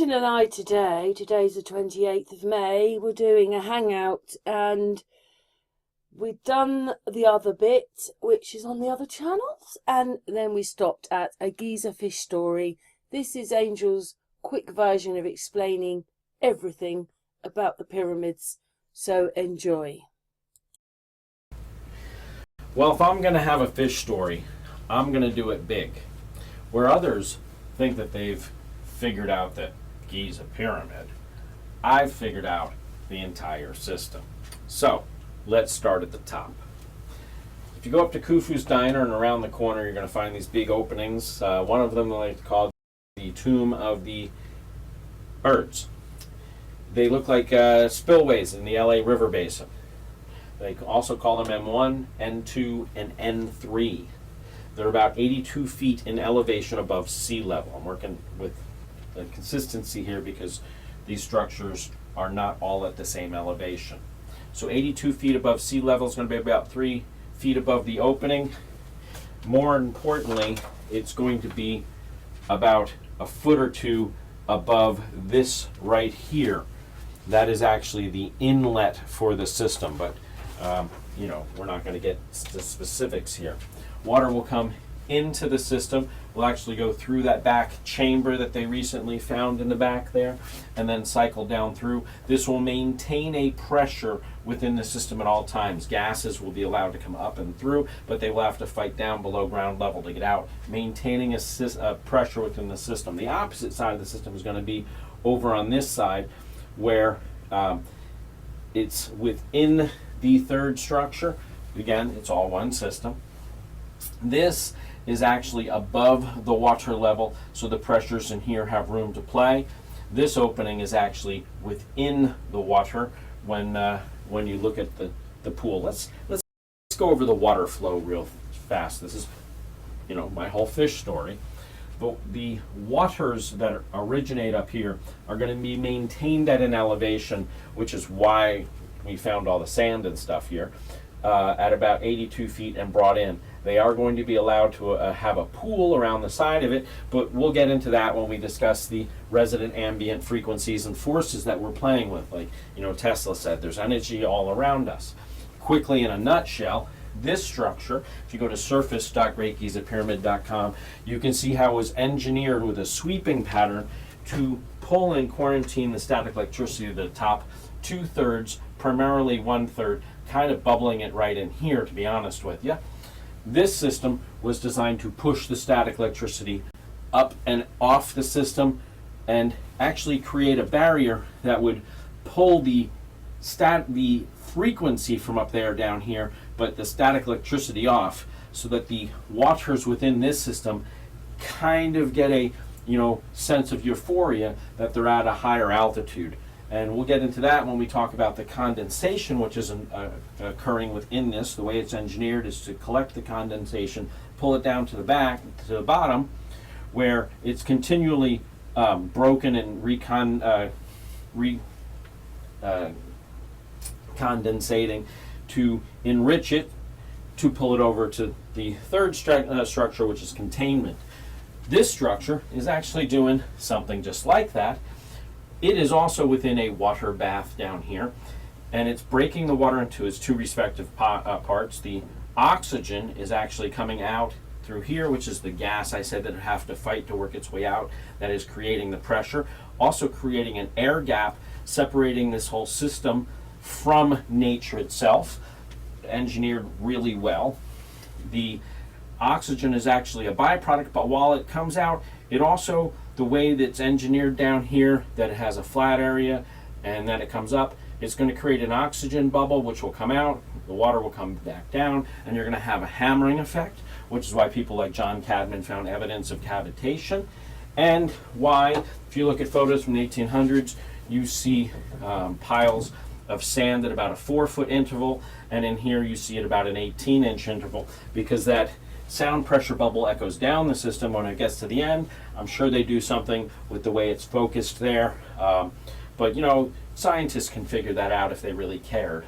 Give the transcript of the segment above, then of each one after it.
Martin and I today's the 28th of May, we're doing a hangout, and we've done the other bit, which is on the other channels, and then we stopped at a Giza fish story. This is Angel's quick version of explaining everything about the pyramids, so enjoy. Well, if I'm going to have a fish story, I'm going to do it big. Where others think that they've figured out the Giza pyramid, I've figured out the entire system. So, let's start at the top. If you go up to Khufu's Diner and around the corner, you're going to find these big openings. One of them I like to call the Tomb of the Birds. They look like spillways in the LA River Basin. They also call them M1, N2, and N3. They're about 82 feet in elevation above sea level. I'm working with the consistency here because these structures are not all at the same elevation. So 82 feet above sea level is going to be about 3 feet above the opening. More importantly, it's going to be about a foot or two above this right here. That is actually the inlet for the system, but you know, we're not going to get the specifics here. Water will come into the system. We'll actually go through that back chamber that they recently found in the back there and then cycle down through. This will maintain a pressure within the system at all times. Gases will be allowed to come up and through, but they will have to fight down below ground level to get out, maintaining a pressure within the system. The opposite side of the system is going to be over on this side where it's within the third structure. Again, it's all one system. This is actually above the water level, so the pressures in here have room to play. This opening is actually within the water when you look at the pool. Let's go over the water flow real fast. This is, you know, my whole fish story. But the waters that originate up here are going to be maintained at an elevation, which is why we found all the sand and stuff here, at about 82 feet and brought in. They are going to be allowed to have a pool around the side of it, but we'll get into that when we discuss the resident ambient frequencies and forces that we're playing with. Like, you know, Tesla said, there's energy all around us. Quickly, in a nutshell, this structure, if you go to surface.greatgizapyramid.com, you can see how it was engineered with a sweeping pattern to pull and quarantine the static electricity to the top 2/3, primarily 1/3, kind of bubbling it right in here, to be honest with you. This system was designed to push the static electricity up and off the system and actually create a barrier that would pull the frequency from up there down here, but the static electricity off, so that the waters within this system kind of get a, you know, sense of euphoria that they're at a higher altitude. And we'll get into that when we talk about the condensation, which is occurring within this. The way it's engineered is to collect the condensation, pull it down to the back, to the bottom, where it's continually broken and condensating to enrich it, to pull it over to the third structure, which is containment. This structure is actually doing something just like that. It is also within a water bath down here, and it's breaking the water into its two respective parts. The oxygen is actually coming out through here, which is the gas I said that it have to fight to work its way out. That is creating the pressure, also creating an air gap, separating this whole system from nature itself, engineered really well. The oxygen is actually a byproduct, but while it comes out, it also, the way that it's engineered down here, that it has a flat area and then it comes up, it's going to create an oxygen bubble which will come out, the water will come back down, and you're going to have a hammering effect, which is why people like John Cadman found evidence of cavitation, and why, if you look at photos from the 1800s, you see piles of sand at about a 4-foot interval, and in here you see at about an 18-inch interval, because that sound pressure bubble echoes down the system when it gets to the end. I'm sure they do something with the way it's focused there, but you know, scientists can figure that out if they really cared.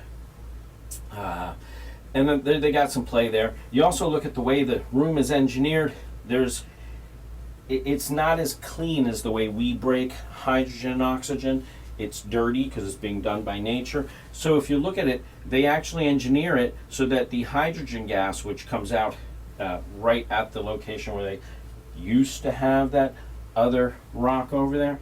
And then they got some play there. You also look at the way the room is engineered. There's it's not as clean as the way we break hydrogen and oxygen. It's dirty because it's being done by nature. So if you look at it, they actually engineer it so that the hydrogen gas, which comes out right at the location where they used to have that other rock over there,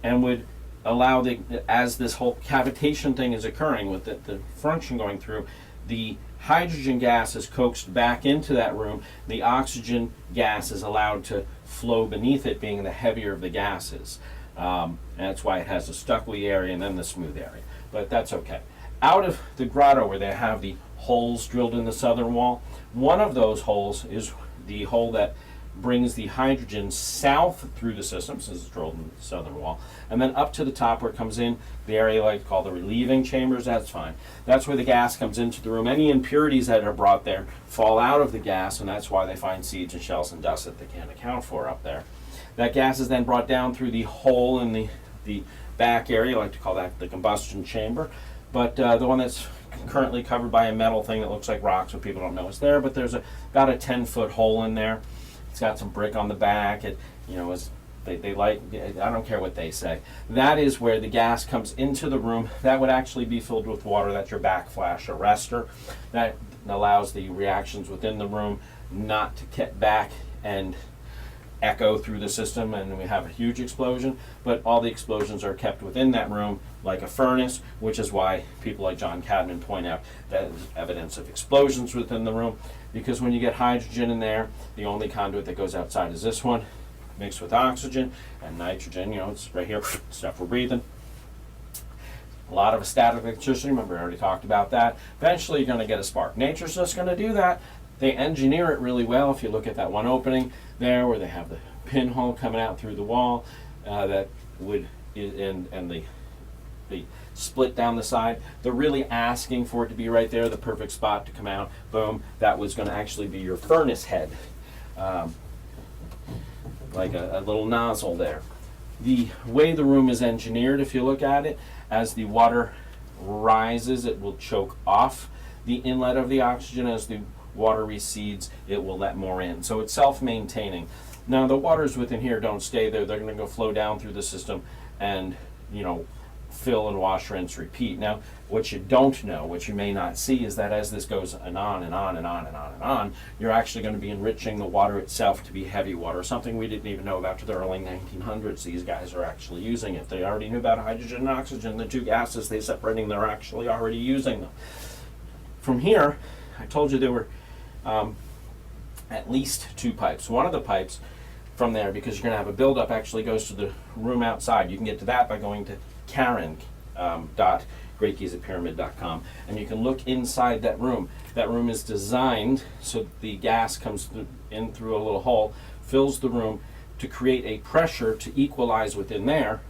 and would allow as this whole cavitation thing is occurring with the function going through, the hydrogen gas is coaxed back into that room. The oxygen gas is allowed to flow beneath it, being the heavier of the gases. And that's why it has the stucco-y area and then the smooth area. But that's okay. Out of the grotto where they have the holes drilled in the southern wall, one of those holes is the hole that brings the hydrogen south through the system, since it's drilled in the southern wall, and then up to the top where it comes in, the area like called the relieving chambers. That's fine. That's where the gas comes into the room. Any impurities that are brought there fall out of the gas, and that's why they find seeds and shells and dust that they can't account for up there. That gas is then brought down through the hole in the back area. I like to call that the combustion chamber, but the one that's currently covered by a metal thing that looks like rocks, so people don't know it's there, but there's about a 10-foot hole in there. It's got some brick on the back. It, they like, I don't care what they say. That is where the gas comes into the room. That would actually be filled with water. That's your backflash arrestor. That allows the reactions within the room not to get back and echo through the system, and we have a huge explosion, but all the explosions are kept within that room like a furnace, which is why people like John Cadman point out that there's evidence of explosions within the room, because when you get hydrogen in there, the only conduit that goes outside is this one, mixed with oxygen and nitrogen. It's right here, stuff we're breathing. A lot of static electricity, remember I already talked about that. Eventually you're going to get a spark. Nature's just going to do that. They engineer it really well. If you look at that one opening there where they have the pinhole coming out through the wall, that would, and the split down the side, they're really asking for it to be right there, the perfect spot to come out. Boom, that was going to actually be your furnace head, like a little nozzle there. The way the room is engineered, if you look at it, as the water rises, it will choke off the inlet of the oxygen. As the water recedes, it will let more in. So it's self-maintaining. Now the waters within here don't stay there. They're going to go flow down through the system and, fill and wash, rinse, repeat. Now, what you don't know, what you may not see, is that as this goes on and on and on and on and on, you're actually going to be enriching the water itself to be heavy water, something we didn't even know about to the early 1900s. These guys are actually using it. They already knew about hydrogen and oxygen, the two gases they separating, they're actually already using them. From here, I told you there were at least two pipes. One of the pipes from there, because you're going to have a buildup, actually goes to the room outside. You can get to that by going to Karen.GreatGizaPyramid.com, and you can look inside that room. That room is designed so the gas comes in through a little hole, fills the room to create a pressure to equalize within there.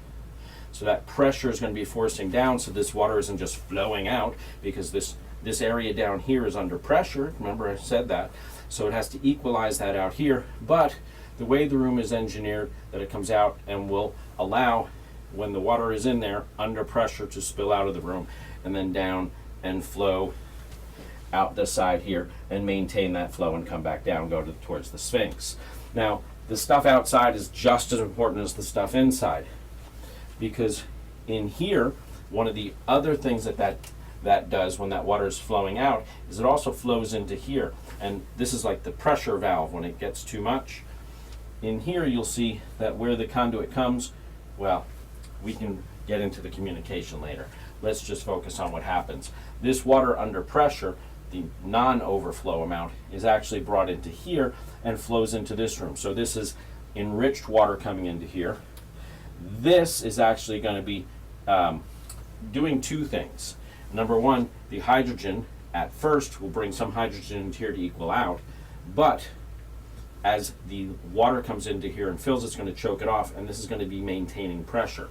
So that pressure is going to be forcing down, so this water isn't just flowing out, because this area down here is under pressure. Remember I said that. So it has to equalize that out here. But the way the room is engineered, that it comes out and will allow, when the water is in there, under pressure, to spill out of the room and then down and flow out the side here and maintain that flow and come back down, go towards the Sphinx. Now, the stuff outside is just as important as the stuff inside, because in here, one of the other things that does when that water is flowing out is it also flows into here, and this is like the pressure valve when it gets too much. In here you'll see that where the conduit comes, well, we can get into the communication later. Let's just focus on what happens. This water under pressure, the non-overflow amount, is actually brought into here and flows into this room. So this is enriched water coming into here. This is actually going to be doing two things. Number one, the hydrogen at first will bring some hydrogen into here to equal out, but as the water comes into here and fills, it's going to choke it off, and this is going to be maintaining pressure.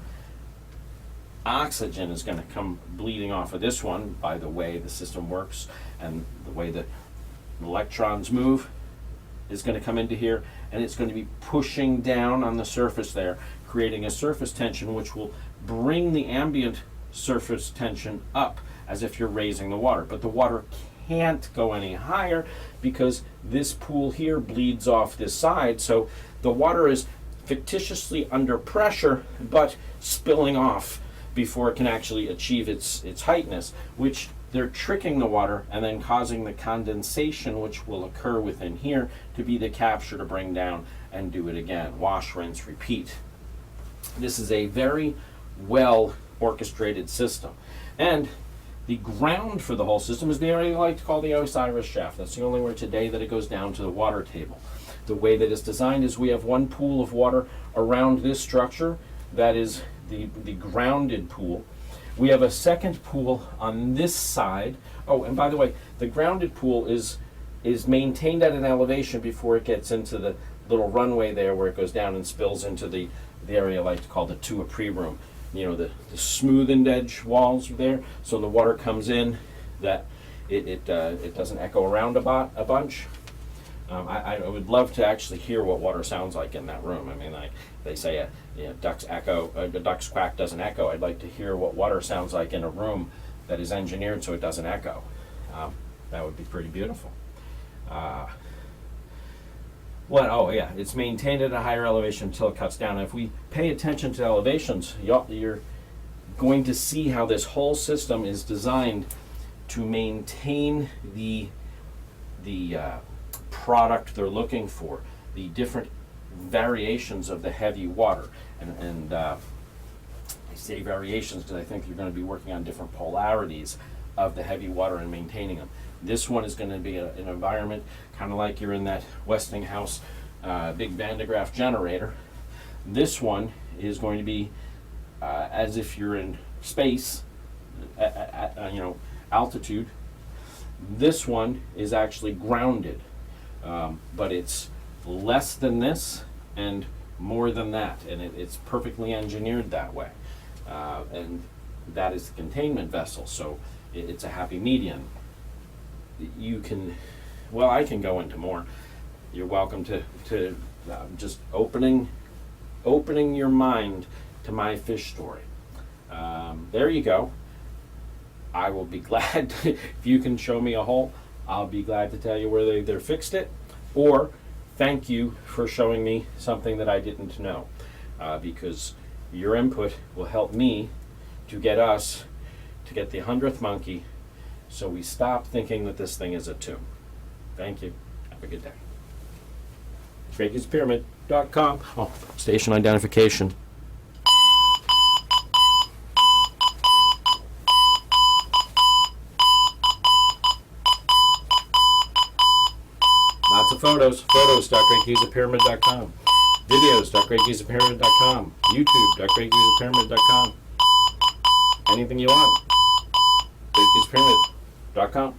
Oxygen is going to come bleeding off of this one by the way the system works and the way the electrons move, is going to come into here, and it's going to be pushing down on the surface there, creating a surface tension which will bring the ambient surface tension up as if you're raising the water. But the water can't go any higher because this pool here bleeds off this side, so the water is fictitiously under pressure, but spilling off before it can actually achieve its heightness, which they're tricking the water and then causing the condensation, which will occur within here, to be the capture to bring down and do it again. Wash, rinse, repeat. This is a very well orchestrated system. And the ground for the whole system is the area I like to call the Osiris shaft. That's the only way today that it goes down to the water table. The way that it's designed is we have one pool of water around this structure, that is the grounded pool. We have a second pool on this side. Oh, and by the way, the grounded pool is maintained at an elevation before it gets into the little runway there where it goes down and spills into the area I like to call the two-a-pre room. You know, the smoothened edge walls there, so the water comes in, that it doesn't echo around a bunch. I would love to actually hear what water sounds like in that room. I mean, like they say, ducks quack doesn't echo. I'd like to hear what water sounds like in a room that is engineered so it doesn't echo. That would be pretty beautiful. It's maintained at a higher elevation until it cuts down. If we pay attention to elevations, you're going to see how this whole system is designed to maintain the product they're looking for, the different variations of the heavy water. And I say variations because I think you're going to be working on different polarities of the heavy water and maintaining them. This one is going to be an environment kind of like you're in that Westinghouse big Van de Graaff generator. This one is going to be as if you're in space at altitude. This one is actually grounded, but it's less than this and more than that, and it's perfectly engineered that way. And that is the containment vessel, so it's a happy medium. I can go into more. You're welcome to just opening your mind to my fish story. There you go. I will be glad if you can show me a hole. I'll be glad to tell you where they either fixed it, or thank you for showing me something that I didn't know, because your input will help me to get us to get the 100th monkey, so we stop thinking that this thing is a tomb. Thank you. Have a good day. GreatGizaPyramid.com. Oh, station identification. Lots of photos. Photos.GreatGizaPyramid.com. Videos.GreatGizaPyramid.com. YouTube.GreatGizaPyramid.com. Anything you want. GreatGizaPyramid.com.